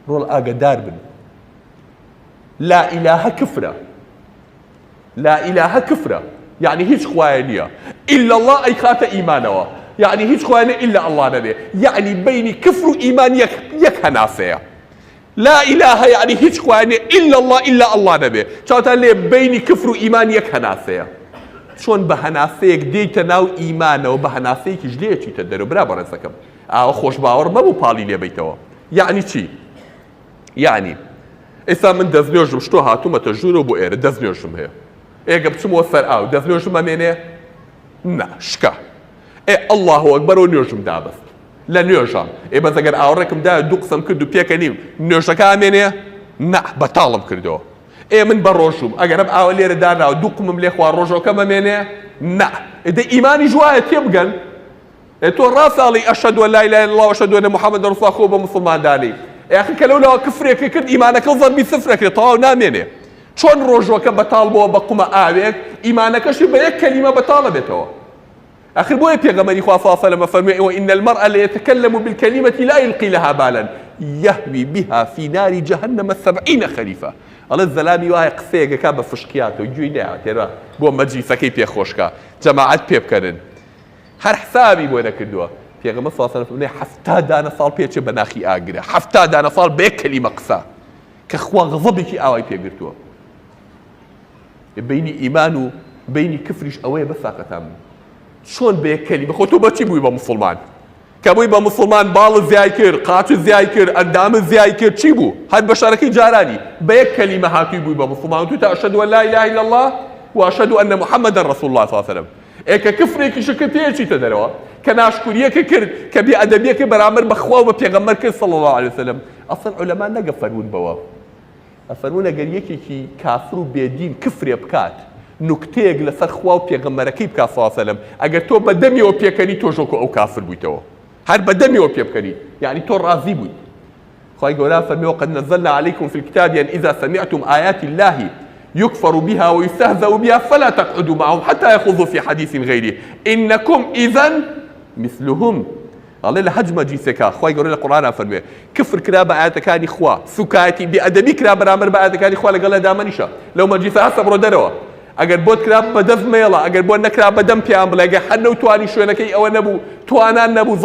ڕۆڵ ئاگادار بن. لا ئیلاهە کفرە، لا ئیلاهە کفرە، یعنی هیچ خوایە نییە. ئیلا الله ئەی خاتە ئیمانەوە، یعنی هیچ خوایە ئیلا ئەڵڵا نەبێ، یعنی بینی کفر و ئیمان یەک هەناسەیە. لا ئیلاهە یعنی هیچ خوایە ئیلا الله ئیلا ئەڵڵا نەبێ، چاوەتان لێ بینی کفر و ئیمان یەک هەناسەیە. چۆن بە هەناسەیەک دێیتە ناو ئیمانەوە بە هەناسەیەکیش لێچیتە دەرەوە. برا بەڕێزەکەم، ئاوە خۆش باوەڕ مەبوو پاڵی لێبیتەوە. یعنی چی؟ یعنی ئێستا من دەستنوێژم شتۆ هاتوومەتە ژوورەوە بۆ ئێرە دەستنوێژم هەیە. ئێگە بچمەوە سەر ئاو دەستنوێژم ئەمێنێ؟ نا، شکا. ئەڵڵاهو ئەکبەرەوە نوێژم دابەست لە نوێژە. بەس ئەگەر ئاوەڕێکم دایە دوو قسەم کرد و پێکە نیم نوێژەکە ئەمێنێ؟ نا، بەتاڵم کردەوە. من بە ڕۆژوم ئەگەرم ئاوە لێرە داناوە دوو قمم لێ خوا ڕۆژەکەم ئەمێنێ؟ نا. ئێدە ئیمانی جوایە تێبگەن. تۆ ڕاستاڵی ئەشهەدو ئەن لا ئیلاهە ئیللا الله وەشهەدو ئەنە محەممەدە ڕەسوڵ الله خۆ بە موسڵماندانی. ئەخی کە لەولاوە کفرێکی کرد ئیمانەکە زەربی سفرەکرێت تەواو نامێنێ. چۆن ڕۆژۆکە بەتاڵ بووە بە قومە ئاوێک ئیمانەکەشی بە یەک کەلیمە بەتاڵە بێتەوە. آخر بۆیە پێغەمبەری خوا صلی الله علیه و سلم فەرمووی وإن المرء ليتكلم بالكلمة لا يلقي لها بالا يهوي بها في نار جهنم 70 خريفا. ئەڵێ زەلامی وایە قسەیەکەکە بە فشقیاتەوە گوێی نایەوێتێرە بۆ مەجلیسەکەی پێخۆشکە جەماعەت پێ بکەن. هەر حسابی بۆ نەکردووە. پێغەمبەر صلی الله علیه و سلم فەرمووی 70 دانە ساڵ پێچێ بە ناخی ئاگرە، 70 دانە ساڵ بە یەک کەلیمە قسە کە خوا غەضەبێکی ئاوای پێگرتووە. بینی ئیمان و بینی کفریش ئەوەیە بە ساقەتان چۆن بە یەک کەلیمە خۆ تۆ بەچی بووی بە موسڵمان؟ کە بووی بە موسڵمان باڵت زیای کرد، قاچت زیای کرد، ئەندامت زیای کرد، چی بوو؟ هەر بە شارەکەی جارانی بە یەک کەلیمە هاتووی بووی بە موسڵمان و تۆ ئەشهەدو ئەن لا ئیلاهە ئیلا الله وأشهد أن محمدا رسول الله صلى الله عليه وسلم. ئێکە کفرێکیشە کرد پێچیتە دەرەوە کە ناشکوریەکە کرد کە بێئەدەبیەکە بەرامبەر بەخوا و بە پێغەمبەر کرد صلی الله عليه وسلم. ئەسڵ عولەما نەگە فەرموون بەوە، ئەفەرموون ئەگەر یەکێکی کافر و بێدین کفرێ بکات نوکتەیەک لەسەر خوا و پێغەمبەرەکەی بکات صلی الله عليه وسلم، ئەگەر تۆ بەدەمیەوە پێکەنی تۆژۆکە ئەو کافر بوویتەوە، هەر بەدەمیەوە پێ بکەنی، یعنی تۆ ڕازی بووی. خوای گەورە فەرمووی وقد نزلنا عليكم في الكتاب أن إذا سمعتم آيات الله يكفر بها ويستهزأ بها فلا تقعدوا معهم حتى يخوضوا في حديث غيره إنكم إذا مثلهم. الله لحج مجلسك خوای گەورە لە قورآن فەرمووی کفر کرا بە ئاەتەکانی خوا، سوکایەتی بێئەدەبی کرا بەرامبەر بە ئاەتەکانی خوا لەگەڵ لەدامەنیشە لەو مەجلیسە هەستە بڕۆ دەرەوە. ئەگەر بۆت کرا بەدەست مێڵە، ئەگەر بۆ نەکرا بەدەم پێیان بڵێ ئەگەر هەر نەوتوانی شوێنەکەی ئەوە نەبوو، توانان نەبوو،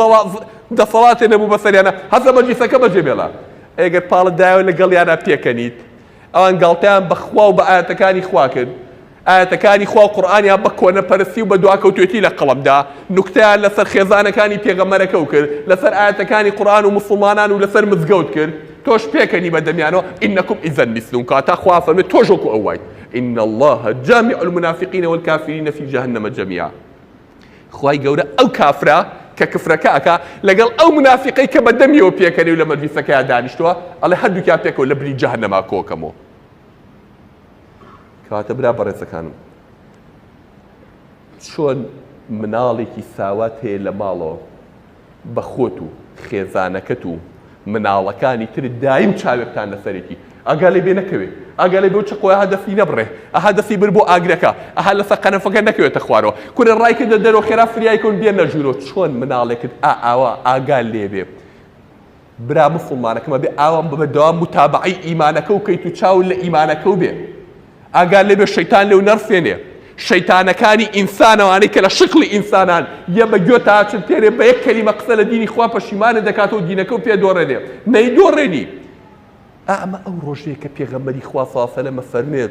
دەسەڵاتێ نەبوو بەسەریانە، هەستە مەجلیسەکە بەجێ بێڵە. ئەگەر پاڵت دایەوە لەگەڵیانە پێکەنیت، ئەوان گاڵتەیان بە خوا و بە ئاەتەکانی خوا کرد، ئاەتەکانی خوا و قورئانیان بە کۆنەپەرستی و بە دواکەوتوێتی لە قەڵەمدا، نوکتەیان لەسەر خێزانەکانی پێغەمبەرەکە و کرد، لەسەر ئاەتەکانی قورئان و موسڵمانان و لەسەر مزگەوت کرد، تۆش پێکەنی بەدەمیانەوە ئینەکم ئیزەن مثلهم، کاتە خوا فەرمووی تۆش وەکو ئەو وایت إن الله جامع المنافقين والكافرين في جهنم جميعا. خوای گەورە ئەو کافرە کە کفرەکەکە لەگەڵ ئەو منافقەی کە بەدەمیەوە پێکەنی و لە مەجلیسەکەیان دانیشتووە ئەڵێ هەردووکیان پێکەوە لە بری جەهەنەما کۆکەمەوە. کەواتە برا بەڕێزەکانم، چۆن مناڵێکی ساوات هەیە لە ماڵەوە بە خۆت و خێزانەکەت و مناڵەکانی تر دایم چاوێکتان لەسەرێکی ئاگا لێ بێ نەکەوێ، ئاگا لێ بێ و چقۆی هەدەفی نەبڕێ، ئەها دەستی بر بۆ ئاگرەکە، ئەها لەسەر قەنەفەکە نەکەوێتە خوارەوە، کورە ڕای کردە دەرەوە خێرا فریای کەون بێنە ژوورەوە. چۆن مناڵێکت ئاوا ئاگا لێ بێ. برا موسڵمانەکەمە بێ ئاوام بەدەوام متابعەی ئیمانەکە و کەیت و چاو لە ئیمانەکە و بێ، ئاگا لێ بێ شەیتان لێو نەرفێنێ. شەیتانەکانی ئینسانەوانەی کە لە شکلی ئینسانان یە بە گوێ تاچن تێرێ بە یەک کەلیمە قسە لە دینی خوا پەشیمانە دەکاتەوە دینەکە و پێدۆڕێنێ، نەیدۆڕێنی. ئەمە ئەو ڕۆژەیە کە پێغەمبەری خوا صلی الله علیه و سلم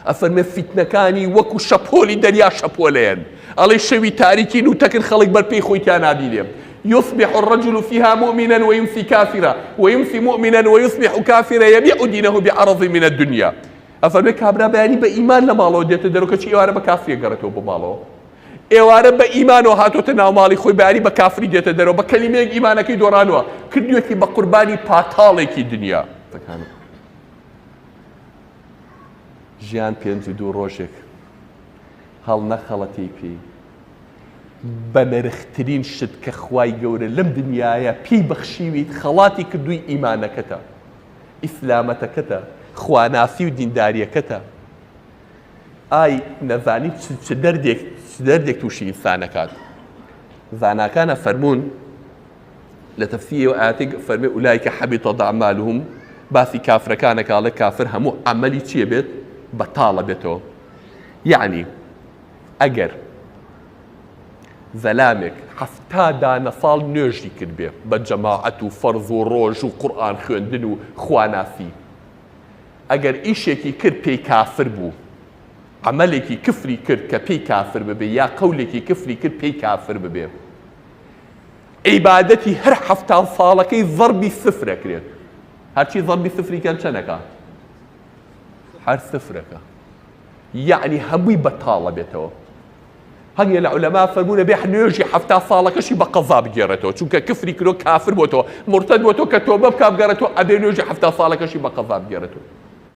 ئەفەرمێ فیتنەکانی وەکو شەپۆلی دەریا شەپۆلەیەن، ئەڵێ شەوی تاریکین و تەکن خەڵک بەرپێی خۆی تیان نابینێ. يصبح الرجل فيها مؤمنا ويمسي كافرا ويمسي مؤمنا ويصبح كافرا يبيع دينه بعرض من الدنيا. ئەفەرمێ کابرا بەیانی بە ئیمان لە ماڵەوە دێتە دەرەوە کەچی ئێوارە بە کافریە گەڕێتەوە بۆ ماڵەوە، ئێوارە بە ئیمانەوە هاتۆتە ناو ماڵی خۆی بەیانی بە کافری دێتە دەرەوە بە کەلیمەیەک ئیمانەکەی دۆڕانوە کردوێتی بە قوربانی پاتاڵێکی دنیا. ژیان 52 ڕۆژێک هەڵ نەخەڵەتی پێی بە نرخترین شت کە خوای گەورە لەم دنیاە پێی بەخشیویت خەڵاتی کردووی ئیمانەکەتە، ئیسلامەتەکەتە، خواناسی و دینداریەکەتە. ئای نەزانی چ دەردێک تووشی ئینسانەکات. زاناکانە فەرموون لتفسير آياتك فرمي أولئك حبطت أعمالهم باسی کافرەکانە کاڵێ کافر هەموو عملی چیە بێت بەتاڵە بێتەوە. یعنی ئەگەر زەلامێک 70 ساڵ نوێژی کرد بێ بە جەماعەت و فەرز و ڕۆژ و قورئان خوێندن و خواناسی، ئەگەر ئیشێکی کرد پێی کافر بوو، عملێکی کفری کرد کە پێی کافر ببێ یا قەولێکی کفری کرد پێی کافر ببێ، عیبادەتی هەر 70 ساڵەکەی ضەربی سفرەکرێت. هەرچی ضەربی سفریکەن چەندەکە؟ هەر سفرەکە. یعنی هەمووی بەتاڵە بێتەوە. هەنگێ لە عولەما فەرمونە بێ نوێژی 70 ساڵەکەشی بە قەزا بگێڕێتەوە، چونکە کفری کرۆ کافر بۆتەوە، مرتەد بۆتەوە کە تۆبە بکا بگەڕێتەوە، ئەبێ نوێژی 70 ساڵەکەشی بە قەزا بگێڕێتەوە.